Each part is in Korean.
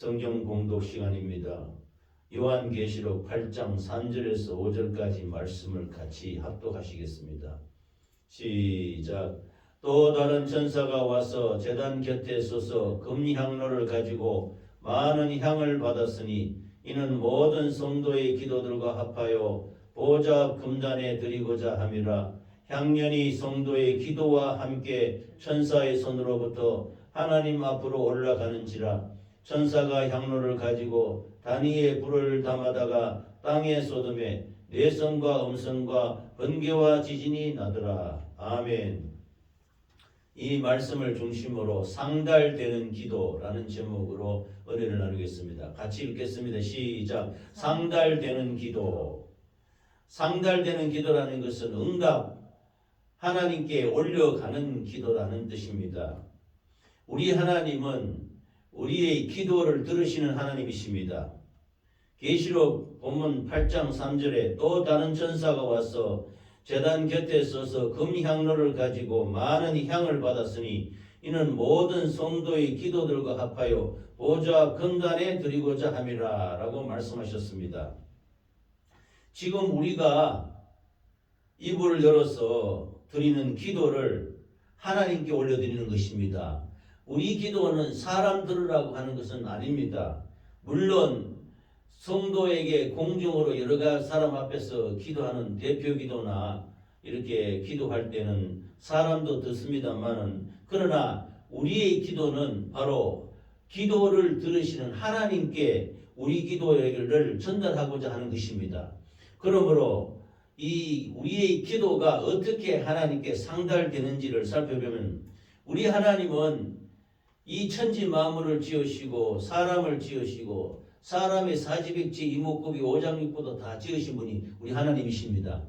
성경 공독 시간입니다. 요한계시록 8장 3절에서 5절까지 말씀을 같이 합독하시겠습니다. 시작. 또 다른 천사가 와서 제단 곁에 서서 금향로를 가지고 많은 향을 받았으니 이는 모든 성도의 기도들과 합하여 보좌 앞 금단에 드리고자 함이라. 향년이 성도의 기도와 함께 천사의 손으로부터 하나님 앞으로 올라가는지라. 천사가 향로를 가지고 단위의 불을 담아다가 땅에 쏟음에 내성과 음성과 번개와 지진이 나더라. 아멘. 이 말씀을 중심으로 상달되는 기도라는 제목으로 은혜를 나누겠습니다. 같이 읽겠습니다. 시작. 상달되는 기도. 상달되는 기도라는 것은 응답, 하나님께 올려가는 기도라는 뜻입니다. 우리 하나님은 우리의 기도를 들으시는 하나님이십니다. 계시록 본문 8장 3절에 또 다른 천사가 와서 제단 곁에 서서 금향로를 가지고 많은 향을 받았으니 이는 모든 성도의 기도들과 합하여 보좌 앞 금단에 드리고자 함이라 라고 말씀하셨습니다. 지금 우리가 입을 열어서 드리는 기도를 하나님께 올려드리는 것입니다. 우리 기도는 사람 들으라고 하는 것은 아닙니다. 물론 성도에게 공중으로 여러 사람 앞에서 기도하는 대표 기도나 이렇게 기도할 때는 사람도 듣습니다만은, 그러나 우리의 기도는 바로 기도를 들으시는 하나님께 우리 기도를 전달하고자 하는 것입니다. 그러므로 이 우리의 기도가 어떻게 하나님께 상달되는지를 살펴보면, 우리 하나님은 이 천지 만물을 지으시고 사람을 지으시고 사람의 사지백지 이목구비 오장육부도 다 지으신 분이 우리 하나님이십니다.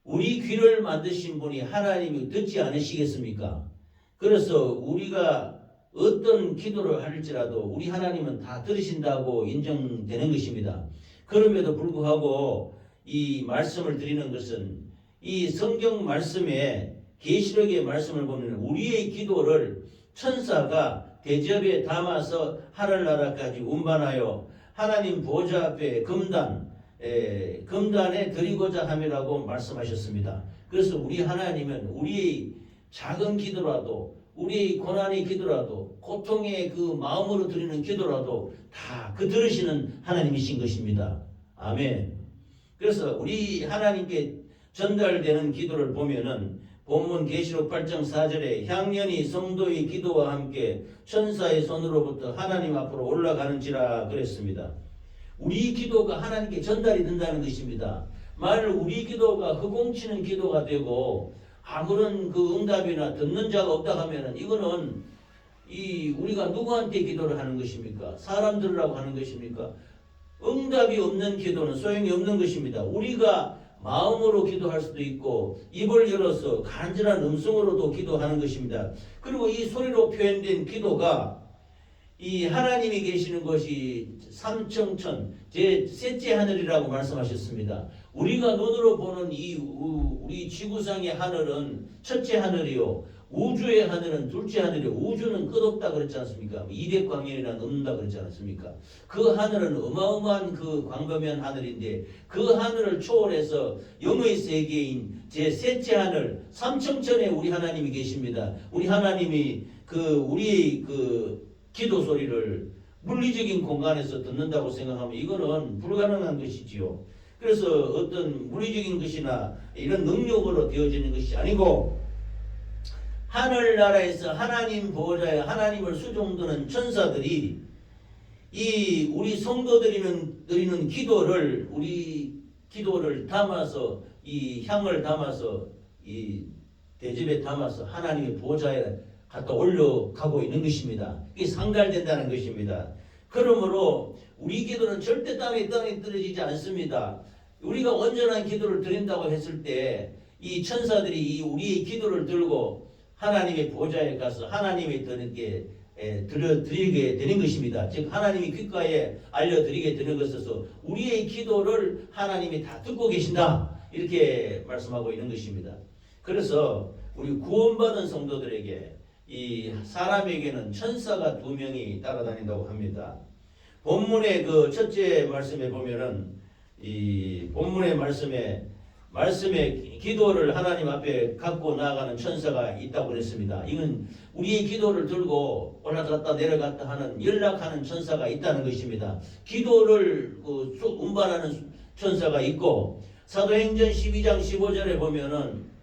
우리 귀를 만드신 분이 하나님이 듣지 않으시겠습니까? 그래서 우리가 어떤 기도를 할지라도 우리 하나님은 다 들으신다고 인정되는 것입니다. 그럼에도 불구하고 이 말씀을 드리는 것은 이 성경 말씀에 계시록의 말씀을 보면 우리의 기도를 천사가 대접에 담아서 하늘나라까지 운반하여 하나님 보좌 앞에 금단에 드리고자 함이라고 말씀하셨습니다. 그래서 우리 하나님은 우리의 작은 기도라도, 우리의 고난의 기도라도, 고통의 그 마음으로 드리는 기도라도 다 그 들으시는 하나님이신 것입니다. 아멘. 그래서 우리 하나님께 전달되는 기도를 보면은 본문 계시록 8장 4절에 향년이 성도의 기도와 함께 천사의 손으로부터 하나님 앞으로 올라가는지라 그랬습니다. 우리 기도가 하나님께 전달이 된다는 것입니다. 만일 우리 기도가 허공치는 기도가 되고 아무런 그 응답이나 듣는 자가 없다 하면은 이거는 우리가 누구한테 기도를 하는 것입니까? 사람들이라고 하는 것입니까? 응답이 없는 기도는 소용이 없는 것입니다. 우리가 마음으로 기도할 수도 있고 입을 열어서 간절한 음성으로도 기도하는 것입니다. 그리고 이 소리로 표현된 기도가 이 하나님이 계시는 것이 삼청천 제3째 하늘이라고 말씀하셨습니다. 우리가 눈으로 보는 우리 지구상의 하늘은 첫째 하늘이요, 우주의 하늘은 둘째 하늘이요. 우주는 끝없다 그랬지 않습니까? 이백광년이란 없는다 그랬지 않습니까? 그 하늘은 어마어마한 그 광범위한 하늘인데 그 하늘을 초월해서 영의 세계인 제3째 하늘 삼청천에 우리 하나님이 계십니다. 우리 하나님이 우리의 기도 소리를 물리적인 공간에서 듣는다고 생각하면 이거는 불가능한 것이지요. 그래서 어떤 물리적인 것이나 이런 능력으로 되어지는 것이 아니고 하늘나라에서 하나님 보호자에 하나님을 수종드는 천사들이 우리 성도들이 드리는 기도를, 우리 기도를 담아서 이 향을 담아서 이 대접에 담아서 하나님의 보호자에 갖다 올려가고 있는 것입니다. 이게 상달된다는 것입니다. 그러므로 우리 기도는 절대 땅에 떨어지지 않습니다. 우리가 온전한 기도를 드린다고 했을 때 이 천사들이 우리의 기도를 들고 하나님의 보좌에 가서 하나님이 들려드리게 되는 것입니다. 즉 하나님이 귓가에 알려드리게 되는 것에서 우리의 기도를 하나님이 다 듣고 계신다, 이렇게 말씀하고 있는 것입니다. 그래서 우리 구원받은 성도들에게 이 사람에게는 천사가 2명이 따라다닌다고 합니다. 본문의 그 첫째 말씀에 보면은 이 본문의 말씀에 기도를 하나님 앞에 갖고 나아가는 천사가 있다고 그랬습니다. 이건 우리의 기도를 들고 올라갔다 내려갔다 하는 연락하는 천사가 있다는 것입니다. 기도를 운반하는 천사가 있고, 사도행전 12장 15절에 보면은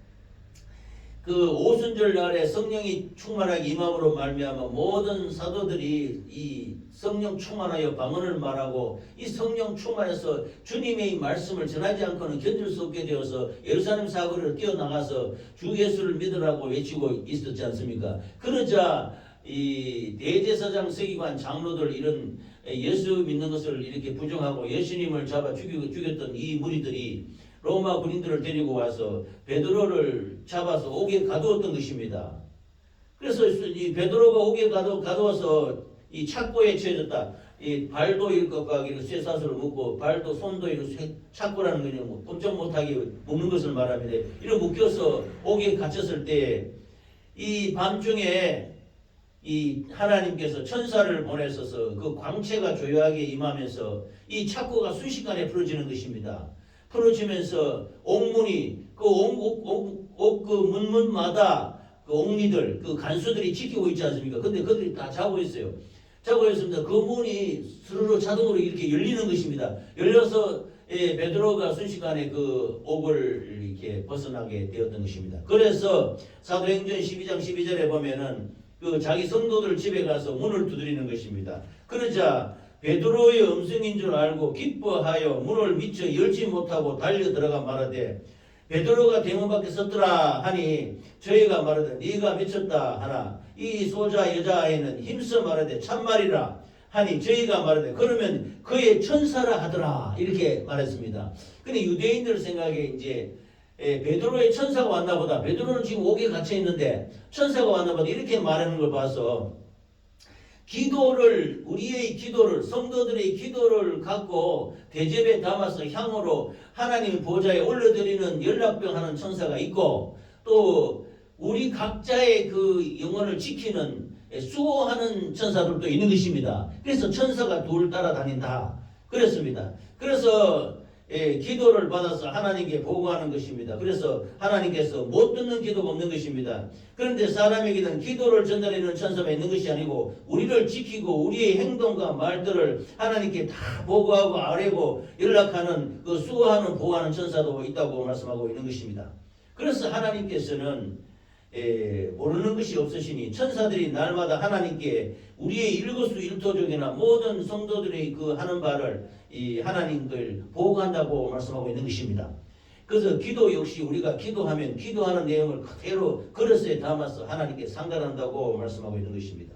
그 오순절 날에 성령이 충만하게 임함으로 말미암아 모든 사도들이 이 성령 충만하여 방언을 말하고, 이 성령 충만해서 주님의 말씀을 전하지 않고는 견딜 수 없게 되어서 예루살렘 사거리로 뛰어나가서 주 예수를 믿으라고 외치고 있었지 않습니까? 그러자 이 대제사장 서기관 장로들 이런 예수 믿는 것을 이렇게 부정하고 예수님을 잡아 죽였던 이 무리들이 로마 군인들을 데리고 와서 베드로를 잡아서 옥에 가두었던 것입니다. 그래서 이 베드로가 옥에 가두어서 이 착고에 처해졌다. 이 발도 이렇게 쇠사슬을 묶고 발도 손도 이렇게 착고라는 거는 뭐 꼼짝 못하게 묶는 것을 말합니다. 이렇게 묶여서 옥에 갇혔을 때 이 밤중에 이 하나님께서 천사를 보내셔서 그 광채가 조용하게 임하면서 이 착고가 순식간에 풀어지는 것입니다. 풀어지면서 옥문이 그 문마다 그 옥리들 그 간수들이 지키고 있지 않습니까? 근데 그들이 다 자고 있어요. 자고 있습니다. 그 문이 스르르 자동으로 이렇게 열리는 것입니다. 열려서 베드로가 순식간에 그 옥을 이렇게 벗어나게 되었던 것입니다. 그래서 사도행전 12장 12절에 보면은 그 자기 성도들 집에 가서 문을 두드리는 것입니다. 그러자 베드로의 음성인 줄 알고 기뻐하여 문을 미처 열지 못하고 달려 들어가 말하되, 베드로가 대문 밖에 섰더라 하니 저희가 말하되 네가 미쳤다 하나 이 소자 여자아이는 힘써 말하되 참말이라 하니 저희가 말하되 그러면 그의 천사라 하더라 이렇게 말했습니다. 근데 유대인들 생각에 이제 베드로의 천사가 왔나 보다. 베드로는 지금 옥에 갇혀 있는데 천사가 왔나 보다 이렇게 말하는 걸 봐서 우리의 기도를, 성도들의 기도를 갖고 대접에 담아서 향으로 하나님 보좌에 올려드리는 연락병 하는 천사가 있고, 또 우리 각자의 그 영혼을 지키는 수호하는 천사들도 있는 것입니다. 그래서 천사가 둘 따라다닌다 그랬습니다. 그래서 기도를 받아서 하나님께 보고하는 것입니다. 그래서 하나님께서 못 듣는 기도가 없는 것입니다. 그런데 사람에게는 기도를 전달하는 천사가 있는 것이 아니고 우리를 지키고 우리의 행동과 말들을 하나님께 다 보고하고 아뢰고 연락하는 그 수고하는 보호하는 천사도 있다고 말씀하고 있는 것입니다. 그래서 하나님께서는 모르는 것이 없으시니 천사들이 날마다 하나님께 우리의 일거수일투족이나 모든 성도들이 그 하는 바를 이 하나님을 보고한다고 말씀하고 있는 것입니다. 그래서 기도 역시 우리가 기도하면 기도하는 내용을 그대로 그릇에 담아서 하나님께 상달한다고 말씀하고 있는 것입니다.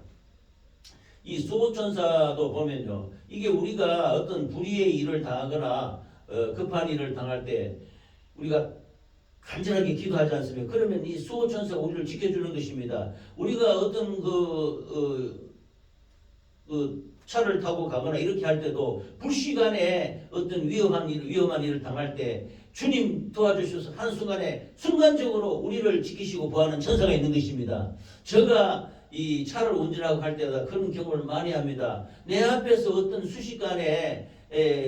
이 수호천사도 보면요, 이게 우리가 어떤 불의의 일을 당하거나 급한 일을 당할 때 우리가 간절하게 기도하지 않습니까? 그러면 이 수호천사가 우리를 지켜주는 것입니다. 우리가 어떤 차를 타고 가거나 이렇게 할 때도 불시간에 어떤 위험한 일을 당할 때 주님 도와주셔서 한순간에 순간적으로 우리를 지키시고 보호하는 천사가 있는 것입니다. 제가 이 차를 운전하고 할 때마다 그런 경험을 많이 합니다. 내 앞에서 어떤 순식간에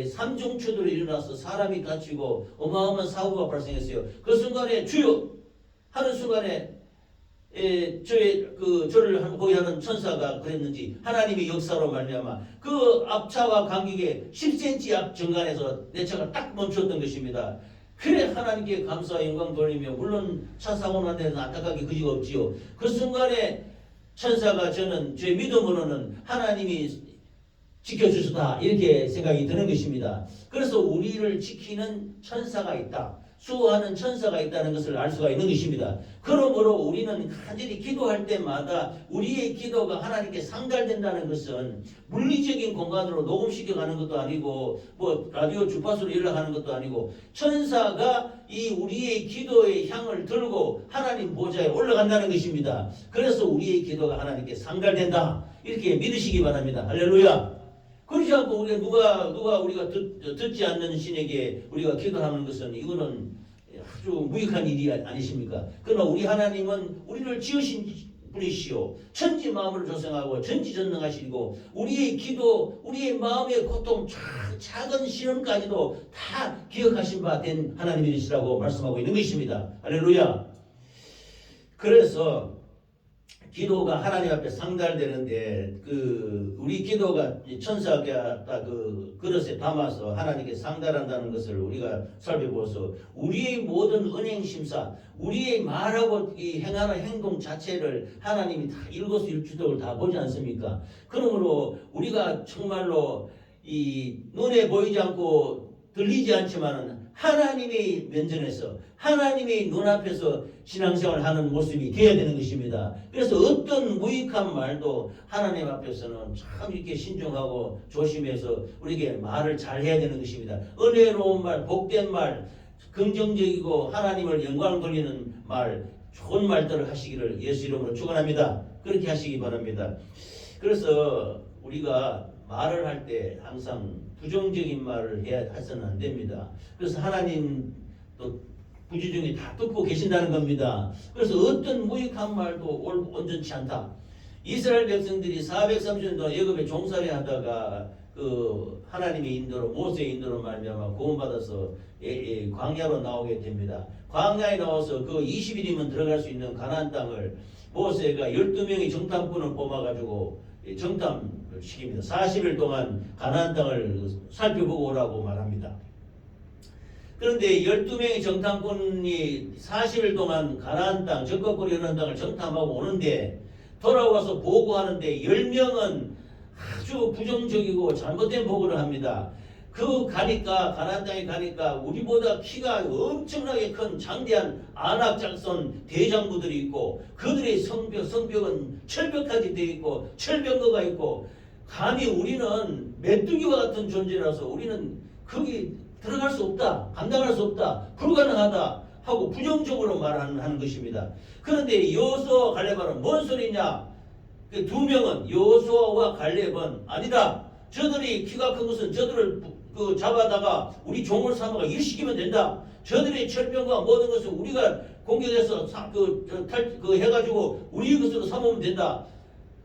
삼중추돌이 일어나서 사람이 다치고 어마어마한 사고가 발생했어요. 그 순간에 주여 하는 순간에 저를 보호하는 천사가 그랬는지 하나님의 역사로 말미암아 그 앞차와 간격에 10cm 앞 정간에서 내 차가 딱 멈췄던 것입니다. 그래 하나님께 감사와 영광 돌리며, 물론 차 사고 난 데는 안타깝게 그지가 없지요. 그 순간에 천사가 저는 제 믿음으로는 하나님이 지켜주셨다 이렇게 생각이 드는 것입니다. 그래서 우리를 지키는 천사가 있다, 수호하는 천사가 있다는 것을 알 수가 있는 것입니다. 그러므로 우리는 간절히 기도할 때마다 우리의 기도가 하나님께 상달된다는 것은 물리적인 공간으로 녹음시켜가는 것도 아니고 뭐 라디오 주파수로 연락하는 것도 아니고 천사가 이 우리의 기도의 향을 들고 하나님 보좌에 올라간다는 것입니다. 그래서 우리의 기도가 하나님께 상달된다 이렇게 믿으시기 바랍니다. 할렐루야. 그렇지 않고 누가 우리가 듣지 않는 신에게 우리가 기도하는 것은 이거는 아주 무익한 일이 아니십니까? 그러나 우리 하나님은 우리를 지으신 분이시오. 천지 만물을 조성하고 전지전능하시고 우리의 기도, 우리의 마음의 고통, 작은 시련까지도 다 기억하신 바 된 하나님이시라고 말씀하고 있는 것입니다. 할렐루야. 그래서 기도가 하나님 앞에 상달되는데 우리 기도가 천사가 그 그릇에 담아서 하나님께 상달한다는 것을 우리가 살펴보서 우리의 모든 은행 심사, 우리의 말하고 이 행하는 행동 자체를 하나님이 다 일거수일투족을 다 보지 않습니까? 그러므로 우리가 정말로 이 눈에 보이지 않고 들리지 않지만은 하나님의 면전에서 하나님의 눈앞에서 신앙생활을 하는 모습이 되어야 되는 것입니다. 그래서 어떤 무익한 말도 하나님 앞에서는 참 이렇게 신중하고 조심해서 우리에게 말을 잘 해야 되는 것입니다. 은혜로운 말, 복된 말, 긍정적이고 하나님을 영광 돌리는 말, 좋은 말들을 하시기를 예수 이름으로 축원합니다. 그렇게 하시기 바랍니다. 그래서 우리가 말을 할 때 항상 부정적인 말을 해서는 안 됩니다. 그래서 하나님 또 부지중에 다 듣고 계신다는 겁니다. 그래서 어떤 무익한 말도 온전치 않다. 이스라엘 백성들이 430년 동안 애굽에 종살이 하다가 그 하나님의 인도로 모세의 인도로 말미암아 구원받아서 광야로 나오게 됩니다. 광야에 나와서 그 20일이면 들어갈 수 있는 가나안 땅을 모세가 12명의 정탐꾼을 뽑아가지고 정탐을 시킵니다. 40일 동안 가나안 땅을 살펴보고 오라고 말합니다. 그런데 12명의 정탐꾼이 40일 동안 가나안 땅, 적과골이 흐르는 땅을 정탐하고 오는데 돌아와서 보고하는데 10명은 아주 부정적이고 잘못된 보고를 합니다. 가나안 땅에 가니까 우리보다 키가 엄청나게 큰 장대한 아낙 짝선 대장부들이 있고 그들의 성벽은 철벽까지 되어 있고 철병거가 있고 감히 우리는 메뚜기와 같은 존재라서 우리는 거기 들어갈 수 없다, 감당할 수 없다, 불가능하다 하고 부정적으로 말하는 것입니다. 그런데 여호수아와 갈렙은 뭔 소리냐? 그 두 명은 여호수아와 갈렙은 아니다. 저들이 키가 큰 것은 저들을 잡아다가 우리 종을 삼아가 일시키면 된다. 저들의 철병과 모든 것을 우리가 공격해서 해가지고 우리 것으로 삼으면 된다.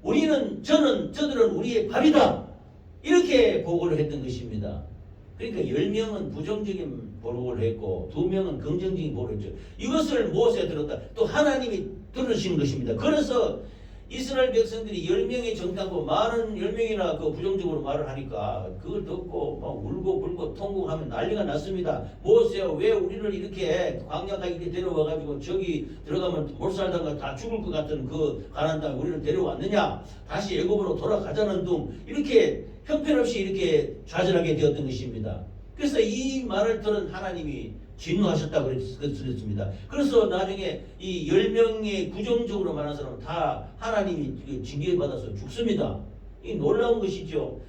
저들은 우리의 밥이다. 이렇게 보고를 했던 것입니다. 그러니까 10명은 부정적인 보고를 했고 2명은 긍정적인 보고를 했죠. 이것을 모세가 들었다. 또 하나님이 들으신 것입니다. 그래서 이스라엘 백성들이 10명의 정탐꾼 많은 10명이나 그 부정적으로 말을 하니까 그걸 듣고 막 울고 불고 통곡하면 난리가 났습니다. 모세야 왜 우리를 이렇게 광야까지 이렇게 데려와가지고 저기 들어가면 못 살다가 다 죽을 것 같은 그 가나안 땅에 우리를 데려왔느냐? 다시 애굽으로 돌아가자는 둥 이렇게 형편없이 이렇게 좌절하게 되었던 것입니다. 그래서 이 말을 들은 하나님이 진노하셨다고 그랬습니다. 그래서 나중에 이 10명의 부정적으로 말하는 사람은 다 하나님이 징계받아서 죽습니다. 이 놀라운 것이죠.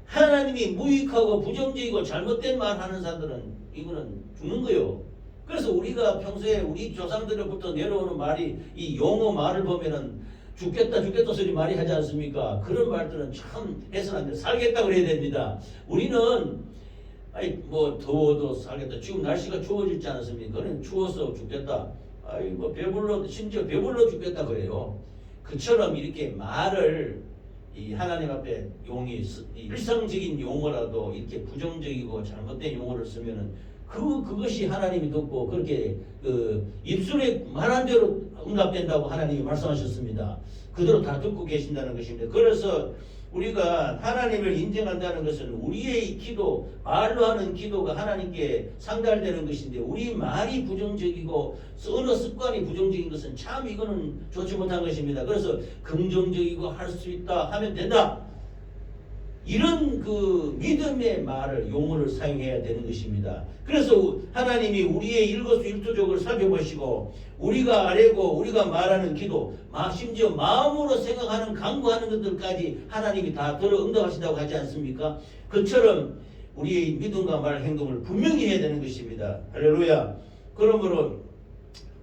하나님이 무익하고 부정적이고 잘못된 말 하는 사람들은 이거는 죽는 거예요. 그래서 우리가 평소에 우리 조상들로부터 내려오는 말이 이 용어 말을 보면은 죽겠다 소리 많이 하지 않습니까? 그런 말들은 참 해서는 안 돼요. 살겠다 그래야 됩니다. 우리는 더워도 살겠다. 지금 날씨가 추워지지 않습니까? 그냥 추워서 죽겠다. 심지어 배불러 죽겠다 그래요. 그처럼 이렇게 말을 이 하나님 앞에 일상적인 용어라도 이렇게 부정적이고 잘못된 용어를 쓰면은 그것이 하나님이 듣고 그렇게 입술에 말한 대로 응답된다고 하나님이 말씀하셨습니다. 그대로 다 듣고 계신다는 것입니다. 그래서 우리가 하나님을 인정한다는 것은 우리의 기도, 말로 하는 기도가 하나님께 상달되는 것인데 우리 말이 부정적이고 언어 습관이 부정적인 것은 참 이거는 좋지 못한 것입니다. 그래서 긍정적이고 할 수 있다 하면 된다. 이런 믿음의 말을 용어를 사용해야 되는 것입니다. 그래서 하나님이 우리의 일거수일투족을 살펴보시고 우리가 아뢰고 우리가 말하는 기도, 심지어 마음으로 생각하는 간구하는 것들까지 하나님이 다 들어 응답하신다고 하지 않습니까? 그처럼 우리의 믿음과 말 행동을 분명히 해야 되는 것입니다. 할렐루야. 그러므로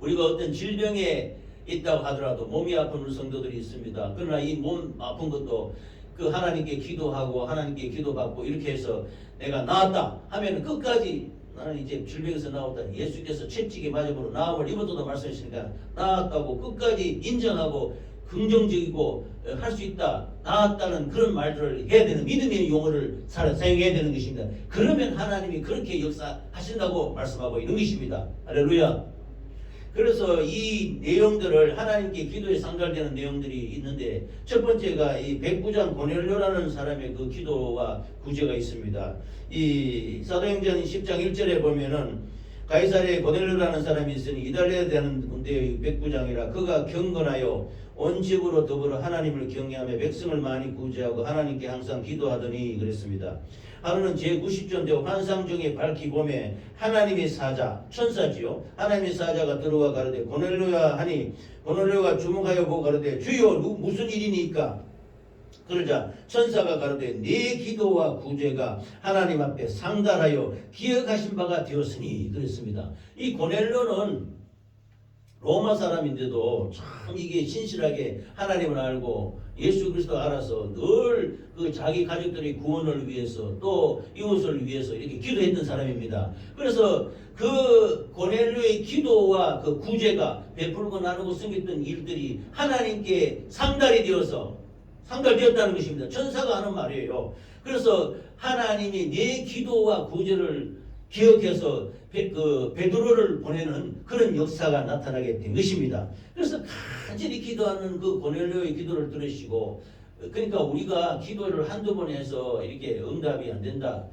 우리가 어떤 질병에 있다고 하더라도 몸이 아픈 우리 성도들이 있습니다. 그러나 이 몸 아픈 것도 하나님께 기도하고 하나님께 기도받고 이렇게 해서 내가 나았다 하면 끝까지 나는 이제 질병에서 나왔다. 예수께서 채찍에 맞음으로 나음을 입었다고 말씀하시니까 나았다고 끝까지 인정하고 긍정적이고 할 수 있다, 나았다는 그런 말들을 해야 되는 믿음의 용어를 사용해야 되는 것입니다. 그러면 하나님이 그렇게 역사하신다고 말씀하고 있는 것입니다. 할렐루야. 그래서 이 내용들을 하나님께 기도에 상달되는 내용들이 있는데, 첫 번째가 이 백부장 고넬료라는 사람의 그 기도와 구제가 있습니다. 이 사도행전 10장 1절에 보면은 가이사랴에 고넬료라는 사람이 있으니 이달리아에 대한 군대의 백부장이라 그가 경건하여 온 집으로 더불어 하나님을 경외하며 백성을 많이 구제하고 하나님께 항상 기도하더니 그랬습니다. 하루는 제90전 되어 환상 중에 밝히 보매 하나님의 사자, 천사지요, 하나님의 사자가 들어와 가로되 고넬료야 하니 고넬료가 주목하여 보고 가로되 주여 무슨 일이니까? 그러자 천사가 가로되 네 기도와 구제가 하나님 앞에 상달하여 기억하신 바가 되었으니 그랬습니다. 이 고넬료는 로마 사람인데도 참 이게 신실하게 하나님을 알고 예수 그리스도 알아서 늘 그 자기 가족들의 구원을 위해서 또 이웃을 위해서 이렇게 기도했던 사람입니다. 그래서 그 고넬료의 기도와 그 구제가 베풀고 나누고 섬겼던 일들이 하나님께 상달되었다는 것입니다. 천사가 하는 말이에요. 그래서 하나님이 내 기도와 구제를 기억해서 베드로를 보내는 그런 역사가 나타나게 된 것입니다. 그래서 간절히 기도하는 그 고넬료의 기도를 들으시고, 그러니까 우리가 기도를 한두 번 해서 이렇게 응답이 안 된다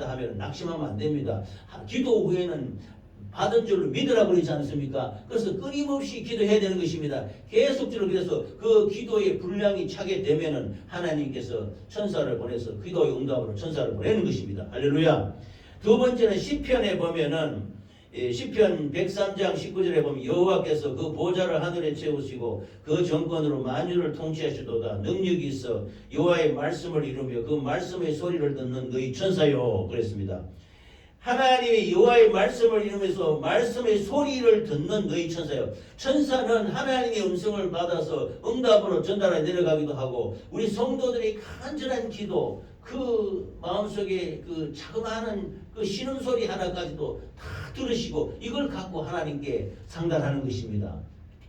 하면 낙심하면 안 됩니다. 기도 후에는 받은 줄로 믿으라고 그러지 않습니까? 그래서 끊임없이 기도해야 되는 것입니다. 계속적으로. 그래서 그 기도의 분량이 차게 되면은 하나님께서 천사를 보내서 기도의 응답으로 천사를 보내는 것입니다. 할렐루야. 두 번째는 시편에 보면은 시편 103장 19절에 보면 여호와께서 그 보좌를 하늘에 채우시고 그 정권으로 만유를 통치하시도다. 능력이 있어 여호와의 말씀을 이루며 그 말씀의 소리를 듣는 너희 천사요 그랬습니다. 하나님의 여호와의 말씀을 이루면서 말씀의 소리를 듣는 너희 천사요. 천사는 하나님의 음성을 받아서 응답으로 전달해 내려가기도 하고, 우리 성도들의 간절한 기도, 그 마음속에 그 자그마한 그 신음소리 하나까지도 다 들으시고 이걸 갖고 하나님께 상달하는 것입니다.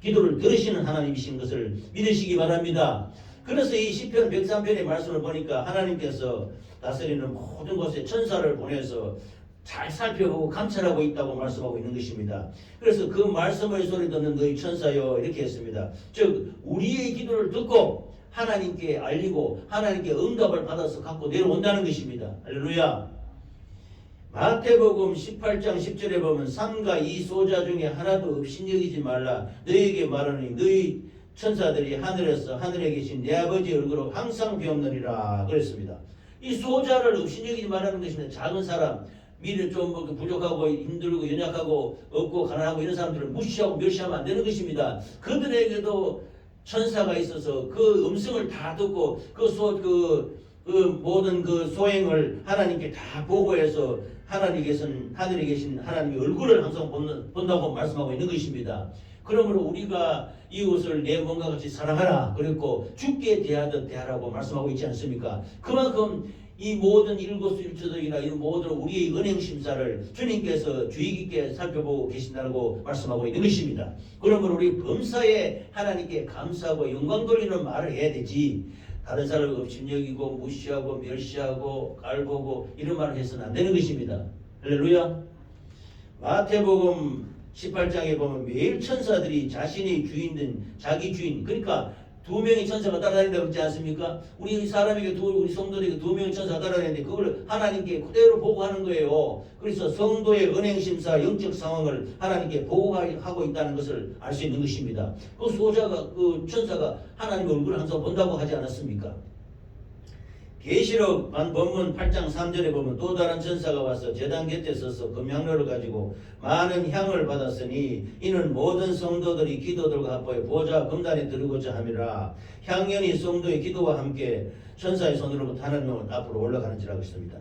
기도를 들으시는 하나님이신 것을 믿으시기 바랍니다. 그래서 이 시편 103편의 말씀을 보니까 하나님께서 다스리는 모든 곳에 천사를 보내서 잘 살펴보고 감찰하고 있다고 말씀하고 있는 것입니다. 그래서 그 말씀의 소리 듣는 너희 천사여 이렇게 했습니다. 즉 우리의 기도를 듣고 하나님께 알리고 하나님께 응답을 받아서 갖고 내려온다는 것입니다. 할렐루야. 마태복음 18장 10절에 보면 삼가 이 소자 중에 하나도 업신여기지 말라. 너희에게 말하니 너희 천사들이 하늘에서 하늘에 계신 내 아버지 얼굴로 항상 배웠느니라 그랬습니다. 이 소자를 업신여기지 말라는 것입니다. 작은 사람, 미래 좀 부족하고 힘들고 연약하고 없고 가난하고 이런 사람들을 무시하고 멸시하면 안 되는 것입니다. 그들에게도 천사가 있어서 그 음성을 다 듣고 그 모든 그 소행을 하나님께 다 보고해서 하늘에 계신 하나님의 얼굴을 항상 본다고 말씀하고 있는 것입니다. 그러므로 우리가 이웃을 내 몸과 같이 사랑하라 그랬고 죽게 대하듯 대하라고 말씀하고 있지 않습니까? 그만큼 이 모든 일거수일투족이나 이런 모든 우리의 은행 심사를 주님께서 주의 깊게 살펴보고 계신다고 말씀하고 있는 것입니다. 그러므로 우리 범사에 하나님께 감사하고 영광 돌리는 말을 해야 되지, 다른 사람을 업신여기고 무시하고 멸시하고 깔보고 이런 말을 해서는 안 되는 것입니다. 할렐루야. 마태복음 18장에 보면 매일 천사들이 자신의 주인된 자기 주인, 그러니까 2명의 천사가 따라다닌다고 그러지 않습니까? 우리 사람에게 우리 성도에게 2명의 천사가 따라다니는데 그걸 하나님께 그대로 보고하는 거예요. 그래서 성도의 은행심사 영적 상황을 하나님께 보고하고 있다는 것을 알 수 있는 것입니다. 그 소자가 그 천사가 하나님의 얼굴을 항상 본다고 하지 않았습니까? 계시록 본문 8장 3절에 보면 또 다른 천사가 와서 제단 곁에 서서 금향로를 가지고 많은 향을 받았으니 이는 모든 성도들이 기도들과 합하여 보좌 금단에 들고자 함이라. 향연이 성도의 기도와 함께 천사의 손으로부터 하나님 앞으로 올라가는지라고 했습니다.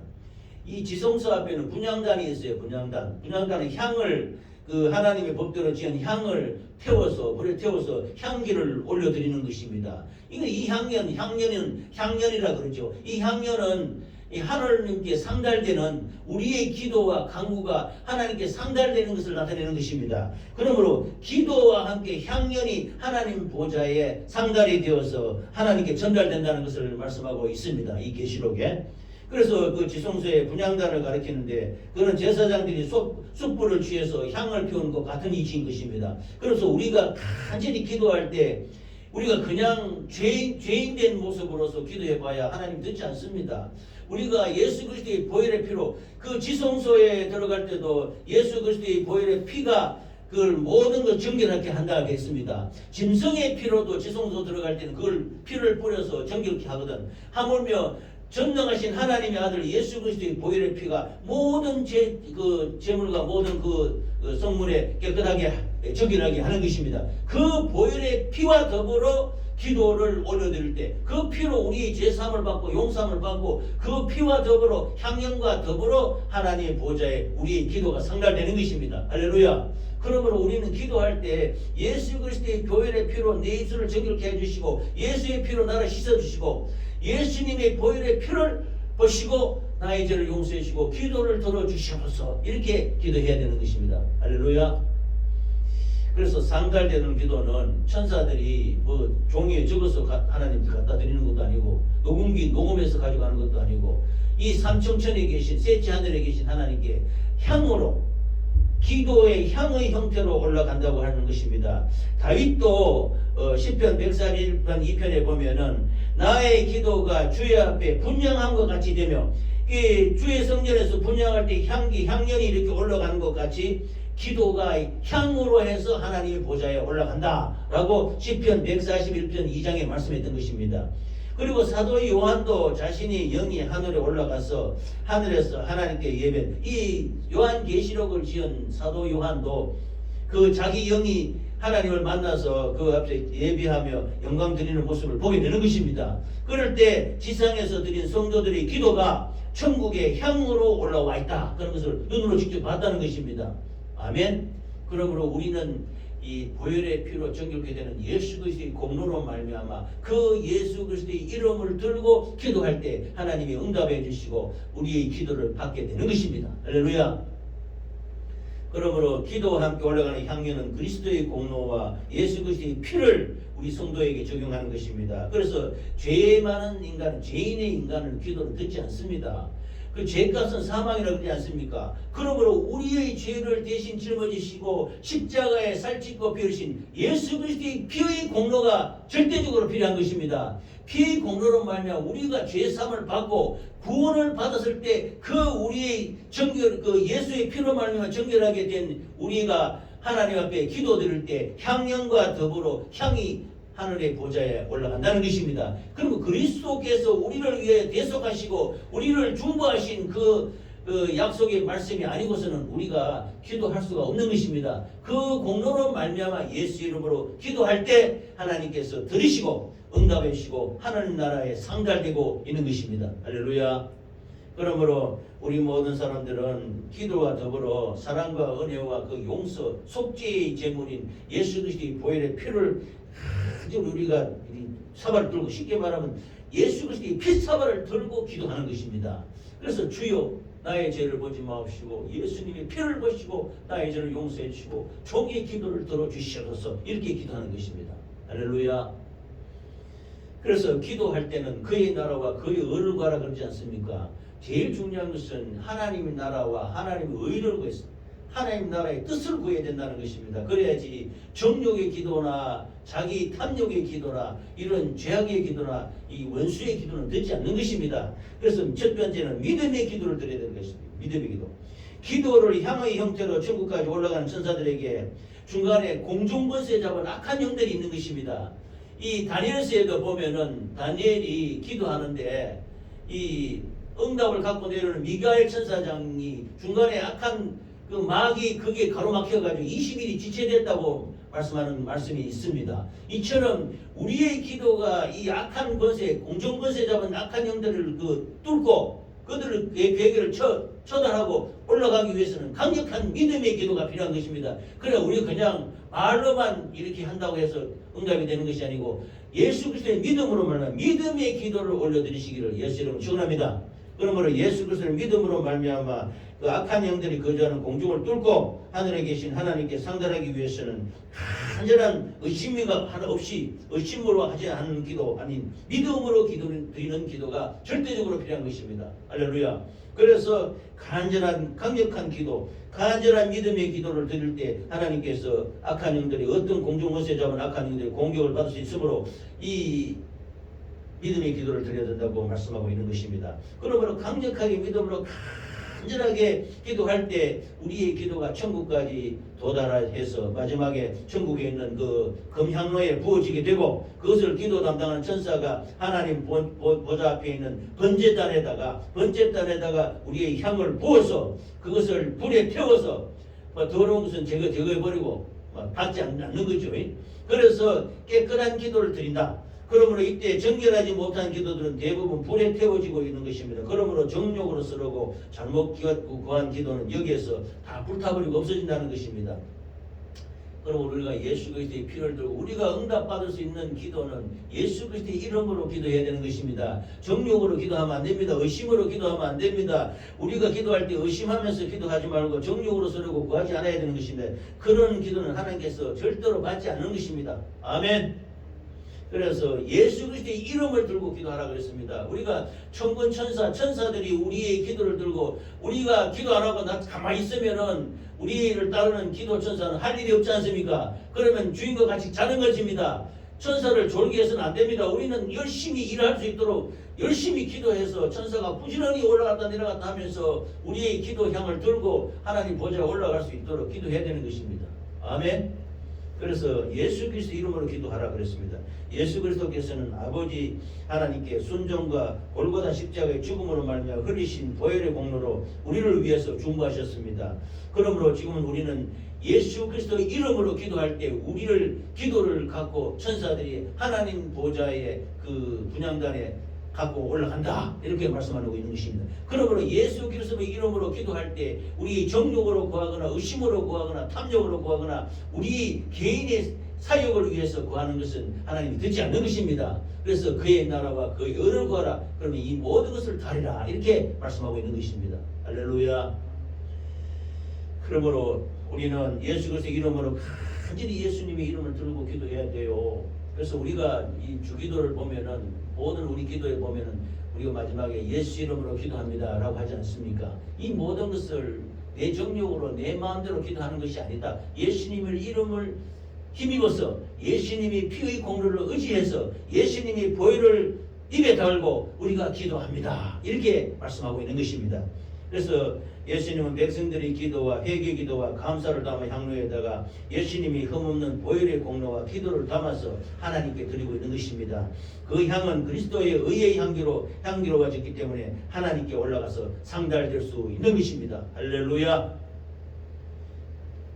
이 지성소 앞에는 분향단이 있어요. 분향단은 향을 그 하나님의 법대로 지은 향을 불에 태워서 향기를 올려드리는 것입니다. 이 향연이라 그러죠. 이 향연은 이 하나님께 상달되는 우리의 기도와 간구가 하나님께 상달되는 것을 나타내는 것입니다. 그러므로 기도와 함께 향연이 하나님 보좌에 상달이 되어서 하나님께 전달된다는 것을 말씀하고 있습니다. 이 계시록에. 그래서 그 지성소의 분향단을 가리키는데 그는 제사장들이 숯불을 취해서 향을 피우는 것 같은 이치인 것입니다. 그래서 우리가 간절히 기도할 때 우리가 그냥 죄인된 모습으로서 기도해봐야 하나님 듣지 않습니다. 우리가 예수 그리스도의 보혈의 피로 그 지성소에 들어갈 때도 예수 그리스도의 보혈의 피가 그걸 모든 걸 정결하게 한다 하겠습니다. 짐승의 피로도 지성소 들어갈 때는 그걸 피를 뿌려서 정결케 하거든. 하물며 전능하신 하나님의 아들 예수 그리스도의 보혈의 피가 모든 제물과 모든 그 성물에 깨끗하게 정결하게 하는 것입니다. 그 보혈의 피와 더불어 기도를 올려드릴 때 그 피로 우리의 죄사함을 받고 용서함을 받고 그 피와 더불어 향연과 더불어 하나님의 보좌에 우리의 기도가 상달되는 것입니다. 할렐루야. 그러므로 우리는 기도할 때 예수 그리스도의 보혈의 피로 내 입술을 정결케 해주시고 예수의 피로 나를 씻어주시고 예수님의 보혈의 피를 보시고 나의 죄를 용서해 주시고 기도를 들어주시옵소서 이렇게 기도해야 되는 것입니다. 할렐루야. 그래서 상달되는 기도는 천사들이 뭐 종이에 적어서 하나님께 갖다 드리는 것도 아니고 녹음해서 가져가는 것도 아니고 이 삼청천에 계신 셋째 하늘에 계신 하나님께 향으로 기도의 향의 형태로 올라간다고 하는 것입니다. 다윗도 시편 141편 2편에 보면은 나의 기도가 주의 앞에 분향함과 같이 되며 이 주의 성전에서 분향할 때 향연이 이렇게 올라가는 것 같이 기도가 향으로 해서 하나님의 보좌에 올라간다라고 시편 141편 2장에 말씀했던 것입니다. 그리고 사도 요한도 자신이 영이 하늘에 올라가서 하늘에서 하나님께 예배, 이 요한계시록을 지은 사도 요한도 그 자기 영이 하나님을 만나서 그 앞에 예배하며 영광 드리는 모습을 보게 되는 것입니다. 그럴 때 지상에서 드린 성도들의 기도가 천국의 향으로 올라와 있다. 그런 것을 눈으로 직접 봤다는 것입니다. 아멘. 그러므로 우리는 이 보혈의 피로 정결케 되는 예수 그리스도의 공로로 말미암아 그 예수 그리스도의 이름을 들고 기도할 때 하나님이 응답해 주시고 우리의 기도를 받게 되는 것입니다. 할렐루야. 그러므로 기도와 함께 올라가는 향연은 그리스도의 공로와 예수 그리스도의 피를 우리 성도에게 적용하는 것입니다. 그래서 죄 많은 인간은 죄인의 인간은 기도를 듣지 않습니다. 그 죄값은 사망이라고 그러지 않습니까? 그러므로 우리의 죄를 대신 짊어지시고 십자가에 살찌고 베으신 예수 그리스도의 피의 공로가 절대적으로 필요한 것입니다. 피의 공로로 말미암아 우리가 죄 사함을 받고 구원을 받았을 때 그 우리의 예수의 피로 말미암아 정결하게 된 우리가 하나님 앞에 기도드릴 때 향연과 더불어 향이 하늘의 보좌에 올라간다는 것입니다. 그리고 그리스도께서 우리를 위해 대속하시고 우리를 중보하신 그 약속의 말씀이 아니고서는 우리가 기도할 수가 없는 것입니다. 그 공로로 말미암아 예수 이름으로 기도할 때 하나님께서 들으시고 응답해 주시고 하나님 나라에 상달되고 있는 것입니다. 할렐루야. 그러므로 우리 모든 사람들은 기도와 더불어 사랑과 은혜와 그 용서, 속죄의 제물인 예수 그리스도의 보혈의 피를 우리가 사발을 들고 쉽게 말하면 예수 그리스도의 피 사발을 들고 기도하는 것입니다. 그래서 주여 나의 죄를 보지 마옵시고 예수님의 피를 보시고 나의 죄를 용서해 주시고 종의 기도를 들어주시옵소서 이렇게 기도하는 것입니다. 할렐루야. 그래서 기도할 때는 그의 나라와 그의 의를 구하라 그러지 않습니까? 제일 중요한 것은 하나님의 나라와 하나님의 의를 구해서 하나님 나라의 뜻을 구해야 된다는 것입니다. 그래야지 정욕의 기도나 자기 탐욕의 기도나 이런 죄악의 기도나 이 원수의 기도는 듣지 않는 것입니다. 그래서 첫 번째는 믿음의 기도를 드려야 되는 것입니다. 믿음의 기도. 기도를 향의 형태로 천국까지 올라가는 천사들에게 중간에 공중권세 잡은 악한 영들이 있는 것입니다. 이 다니엘서에도 보면은 다니엘이 기도하는데 이 응답을 갖고 내려오는 미가엘 천사장이 중간에 악한 그 막이 그게 가로막혀가지고 20일이 지체됐다고 말씀하는 말씀이 있습니다. 이처럼 우리의 기도가 이 악한 권세, 공중권세 잡은 악한 영들을 뚫고 그들의 괴계를 처단하고 올라가기 위해서는 강력한 믿음의 기도가 필요한 것입니다. 그래 우리 그냥 말로만 이렇게 한다고 해서 응답이 되는 것이 아니고 예수 그리스도의 믿음으로 말하면 믿음의 기도를 올려드리시기를 예수 이름으로 축원합니다. 그러므로 예수 그리스도를 믿음으로 말미암아 그 악한 영들이 거주하는 공중을 뚫고 하늘에 계신 하나님께 상달하기 위해서는 간절한 의심이가 하나 없이 의심으로 하지 않는 기도 아닌 믿음으로 드리는 기도가 절대적으로 필요한 것입니다. 할렐루야. 그래서 간절한 강력한 기도, 간절한 믿음의 기도를 드릴 때 하나님께서 악한 영들이 어떤 공중것에 잡은 악한 영들이 공격을 받을 수 있으므로 이 믿음의 기도를 드려야 된다고 말씀하고 있는 것입니다. 그러므로 강력하게 믿음으로 간절하게 기도할 때 우리의 기도가 천국까지 도달해서 마지막에 천국에 있는 그 금향로에 부어지게 되고 그것을 기도 담당하는 천사가 하나님 보좌 앞에 있는 번제단에다가 우리의 향을 부어서 그것을 불에 태워서 더러운 것은 제거해버리고 받지 않는 거죠. 그래서 깨끗한 기도를 드린다. 그러므로 이때 정결하지 못한 기도들은 대부분 불에 태워지고 있는 것입니다. 그러므로 정욕으로 쓰려고 잘못 구한 기도는 여기에서 다 불타버리고 없어진다는 것입니다. 그러므로 우리가 예수 그리스도의 피를 들고 우리가 응답받을 수 있는 기도는 예수 그리스도의 이름으로 기도해야 되는 것입니다. 정욕으로 기도하면 안 됩니다. 의심으로 기도하면 안 됩니다. 우리가 기도할 때 의심하면서 기도하지 말고 정욕으로 쓰려고 구하지 않아야 되는 것인데 그런 기도는 하나님께서 절대로 받지 않는 것입니다. 아멘. 그래서 예수 그리스도의 이름을 들고 기도하라 그랬습니다. 우리가 천군 천사들이 우리의 기도를 들고 우리가 기도 안 하고 가만히 있으면은 우리를 따르는 기도 천사는 할 일이 없지 않습니까? 그러면 주인과 같이 자는 것입니다. 천사를 졸게 해서는 안 됩니다. 우리는 열심히 일할 수 있도록 열심히 기도해서 천사가 부지런히 올라갔다 내려갔다 하면서 우리의 기도 향을 들고 하나님 보좌에 올라갈 수 있도록 기도해야 되는 것입니다. 아멘. 그래서 예수 그리스도 이름으로 기도하라 그랬습니다. 예수 그리스도께서는 아버지 하나님께 순종과 골고다 십자가의 죽음으로 말미암아 흘리신 보혈의 공로로 우리를 위해서 중보하셨습니다. 그러므로 지금은 우리는 예수 그리스도의 이름으로 기도할 때 우리를 기도를 갖고 천사들이 하나님 보좌의 그 분향단에 갖고 올라간다 이렇게 말씀하고 있는 것입니다. 그러므로 예수 그리스도의 이름으로 기도할 때 우리 정욕으로 구하거나 의심으로 구하거나 탐욕으로 구하거나 우리 개인의 사역을 위해서 구하는 것은 하나님이 듣지 않는 것입니다. 그래서 그의 나라와 그의 의를 구하라. 그러면 이 모든 것을 다리라 이렇게 말씀하고 있는 것입니다. 할렐루야. 그러므로 우리는 예수 그리스도의 이름으로 간절히 예수님의 이름을 들고 기도해야 돼요. 그래서 우리가 이 주기도를 보면은 모든 우리 기도에 보면은 우리가 마지막에 예수 이름으로 기도합니다 라고 하지 않습니까? 이 모든 것을 내 정욕으로 내 마음대로 기도하는 것이 아니다. 예수님의 이름을 힘입어서 예수님이 피의 공로를 의지해서 예수님이 보혈을 입에 달고 우리가 기도합니다. 이렇게 말씀하고 있는 것입니다. 그래서 예수님은 백성들의 기도와 회개 기도와 감사를 담아 향로에다가 예수님이 흠없는 보혈의 공로와 기도를 담아서 하나님께 드리고 있는 것입니다. 그 향은 그리스도의 의의 향기로워졌기 때문에 하나님께 올라가서 상달될 수 있는 것입니다. 할렐루야.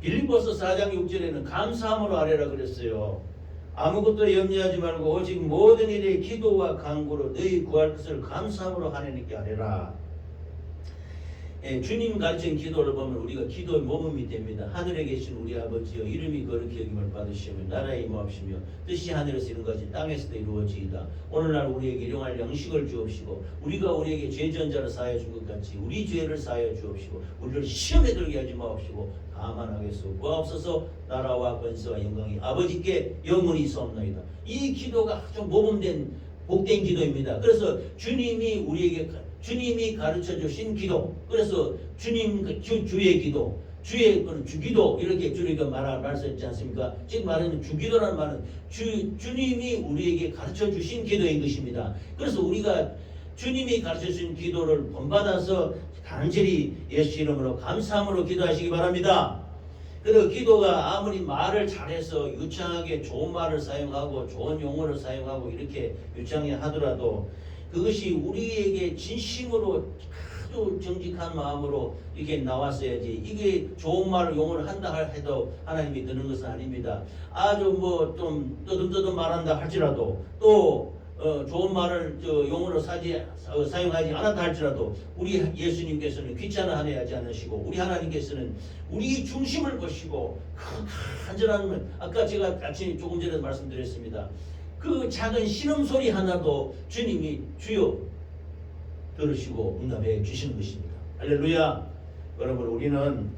빌립보서 4장 6절에는 감사함으로 아뢰라 그랬어요. 아무것도 염려하지 말고 오직 모든 일에 기도와 간구로 너희 구할 것을 감사함으로 하나님께 아뢰라. 주님 가르친 기도를 보면 우리가 기도의 모범이 됩니다. 하늘에 계신 우리 아버지여 이름이 거룩히 여김을 받으시며 나라에 임하옵시며 뜻이 하늘에서 이룬같이 땅에서도 이루어지이다. 오늘날 우리에게 일용할 양식을 주옵시고 우리가 우리에게 죄지은 자를 사하여 준 것 같이 우리 죄를 사하여 주옵시고 우리를 시험에 들게 하지 마옵시고 다만 하겠소 구하옵소서. 나라와 권세와 영광이 아버지께 영원히 있사옵나이다. 이 기도가 아주 모범된 복된 기도입니다. 그래서 주님이 가르쳐 주신 기도. 그래서 주님 주의 기도, 주의 주기도 이렇게 주리가 말씀했지 않습니까? 지금 말하는 주기도라는 말은 주님이 우리에게 가르쳐 주신 기도인 것입니다. 그래서 우리가 주님이 가르쳐 주신 기도를 본받아서 간절히 예수 이름으로 감사함으로 기도하시기 바랍니다. 그리고 기도가 아무리 말을 잘해서 유창하게 좋은 말을 사용하고 좋은 용어를 사용하고 이렇게 유창하게 하더라도 그것이 우리에게 진심으로 아주 정직한 마음으로 이렇게 나왔어야지. 이게 좋은 말을 용어를 한다 해도 하나님이 드는 것은 아닙니다. 아주 좀 떠듬떠듬 말한다 할지라도 또 좋은 말을 용어로 사용하지 않았다 할지라도 우리 예수님께서는 귀찮아하지 않으시고 우리 하나님께서는 우리 중심을 보시고 간절한 아까 제가 아침에 조금 전에 말씀드렸습니다. 그 작은 신음소리 하나도 주님이 주여 들으시고 응답해 주시는 것입니다. 할렐루야. 여러분, 우리는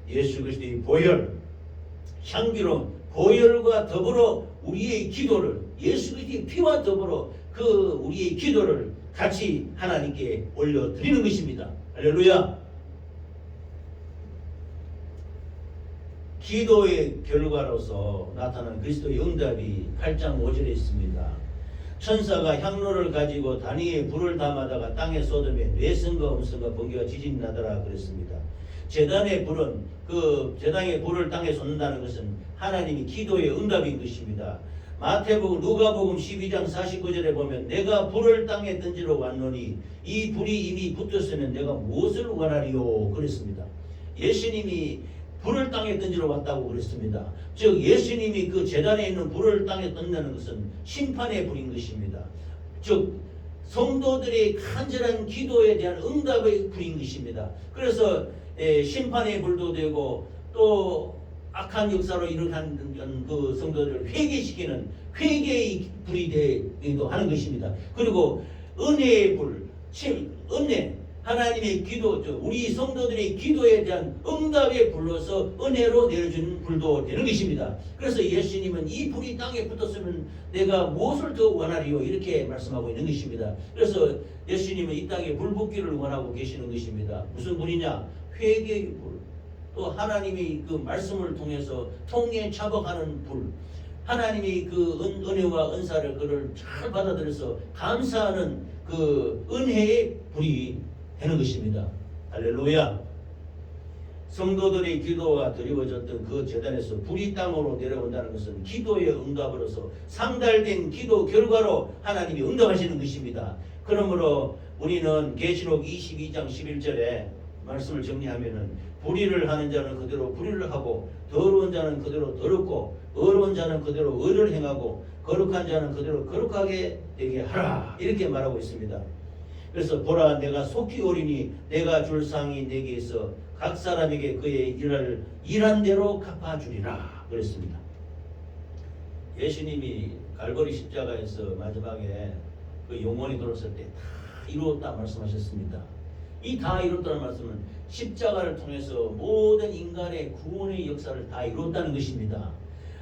예수 그리스도의 보혈, 향기로운 보혈과 더불어 우리의 기도를, 예수 그리스도의 피와 더불어 그 우리의 기도를 같이 하나님께 올려드리는 것입니다. 할렐루야. 기도의 결과로서 나타난 그리스도의 응답이 8장 5절에 있습니다. 천사가 향로를 가지고 단위에 불을 담아다가 땅에 쏟으며 뇌성과 음성과 번개와 지진이 나더라 그랬습니다. 제단의 불은, 그 제단의 불을 땅에 쏟는다는 것은 하나님이 기도의 응답인 것입니다. 마태복음, 누가복음 12장 49절에 보면 내가 불을 땅에 던지러 왔노니 이 불이 이미 붙었으면 내가 무엇을 원하리요 그랬습니다. 예수님이 불을 땅에 던지러 왔다고 그랬습니다. 즉 예수님이 그 제단에 있는 불을 땅에 던지는 것은 심판의 불인 것입니다. 즉 성도들의 간절한 기도에 대한 응답의 불인 것입니다. 그래서 심판의 불도 되고 또 악한 역사로 일어난 그 성도들을 회개시키는 회개의 불이 되기도 하는 것입니다. 그리고 은혜의 불, 은혜, 하나님의 기도, 우리 성도들의 기도에 대한 응답에 불러서 은혜로 내려주는 불도 되는 것입니다. 그래서 예수님은 이 불이 땅에 붙었으면 내가 무엇을 더 원하리요 이렇게 말씀하고 있는 것입니다. 그래서 예수님은 이 땅에 불 붙기를 원하고 계시는 것입니다. 무슨 불이냐? 회개의 불, 또 하나님이 그 말씀을 통해서 통해 차복하는 불, 하나님이 그 은혜와 은사를 그를 잘 받아들여서 감사하는 그 은혜의 불이 되는 것입니다. 할렐루야. 성도들의 기도가 드리워졌던 그 제단에서 불이 땅으로 내려온다는 것은 기도의 응답으로서 상달된 기도 결과로 하나님이 응답하시는 것입니다. 그러므로 우리는 계시록 22장 11절에 말씀을 정리하면은 불의를 하는 자는 그대로 불의를 하고 더러운 자는 그대로 더럽고 의로운 자는 그대로 의를 행하고 거룩한 자는 그대로 거룩하게 되게 하라 이렇게 말하고 있습니다. 그래서 보라 내가 속히 오리니 내가 줄 상이 내게 있어 각 사람에게 그의 일을 일한 대로 갚아주리라 그랬습니다. 예수님이 갈보리 십자가에서 마지막에 그 영원히 돌아설 때 다 이루었다 말씀하셨습니다. 이 다 이뤘다는 말씀은 십자가를 통해서 모든 인간의 구원의 역사를 다 이뤘다는 것입니다.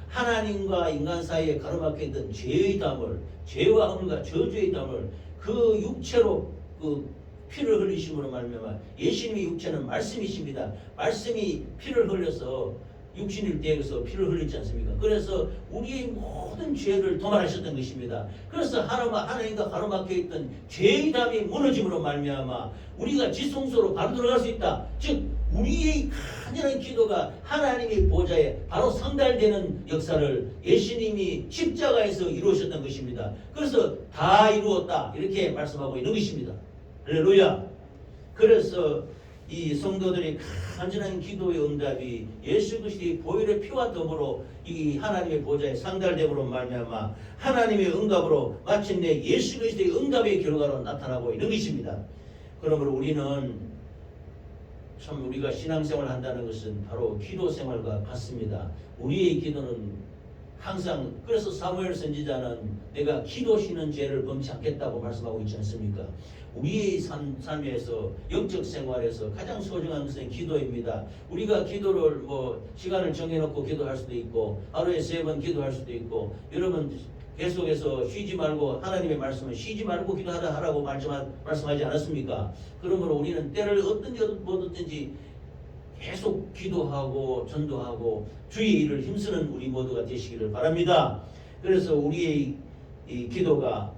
하나님과 인간 사이에 가로막혀 있던 죄의 담을, 죄와 허물과 저주의 담을 그 육체로 그 피를 흘리심으로 말미암아 예수님의 육체는 말씀이십니다. 말씀이 피를 흘려서 육신일 때에서 피를 흘리지 않습니까? 그래서 우리의 모든 죄를 도말하셨던 것입니다. 그래서 하나님과 가로막혀 있던 죄의 담이 무너짐으로 말미암아 우리가 지성소로 바로 들어갈 수 있다. 즉 우리의 간절한 기도가 하나님의 보좌에 바로 상달되는 역사를 예수님이 십자가에서 이루셨던 것입니다. 그래서 다 이루었다 이렇게 말씀하고 있는 것입니다. 할렐루야. 그래서 이 성도들의 간절한 기도의 응답이 예수 그리스도의 보혈의 피와 더불어 이 하나님의 보좌에 상달됨으로 말미암아 하나님의 응답으로 마침내 예수 그리스도의 응답의 결과로 나타나고 있는 것입니다. 그러므로 우리는 참 우리가 신앙생활을 한다는 것은 바로 기도 생활과 같습니다. 우리의 기도는 항상 그래서 사무엘 선지자는 내가 기도 쉬는 죄를 범치 않겠다고 말씀하고 있지 않습니까? 우리의 삶에서 영적 생활에서 가장 소중한 것은 기도입니다. 우리가 기도를 시간을 정해놓고 기도할 수도 있고 하루에 3번 기도할 수도 있고 여러분 계속해서 쉬지 말고 하나님의 말씀은 쉬지 말고 기도하라고 말씀하지 않았습니까? 그러므로 우리는 때를 어떤지 얻든지 계속 기도하고 전도하고 주의 일을 힘쓰는 우리 모두가 되시기를 바랍니다. 그래서 우리의 이 기도가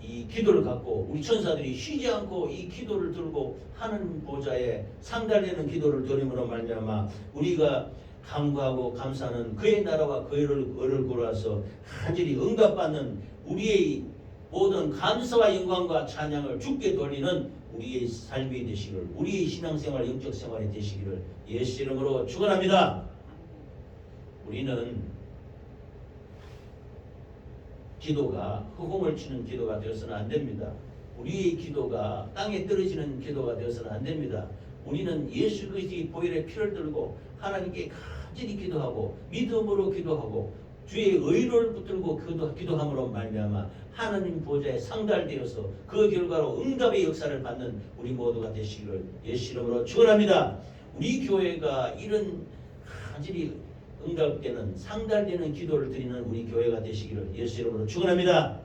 이 기도를 갖고 우리 천사들이 쉬지 않고 이 기도를 들고 하나님 보좌에 상달되는 기도를 드림으로 말미암아 우리가 간구하고 감사하는 그의 나라와 그의 의를 구하서 간절히 응답받는 우리의 모든 감사와 영광과 찬양을 주께 돌리는 우리의 삶이 되시기를, 우리의 신앙생활 영적 생활이 되시기를 예수 이름으로 축원합니다. 우리는 기도가 허공을 치는 기도가 되어서는 안 됩니다. 우리의 기도가 땅에 떨어지는 기도가 되어서는 안 됩니다. 우리는 예수 그리스도의 보혈의 피를 들고 하나님께 간절히 기도하고 믿음으로 기도하고 주의 의를 붙들고 기도함으로 말미암아 하나님 보좌에 상달되어서 그 결과로 응답의 역사를 받는 우리 모두가 되시기를 예수 이름으로 축원합니다. 우리 교회가 이런 간절히 응답되는 상달되는 기도를 드리는 우리 교회가 되시기를 예수 이름으로 축원합니다.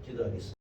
기도하겠습니다.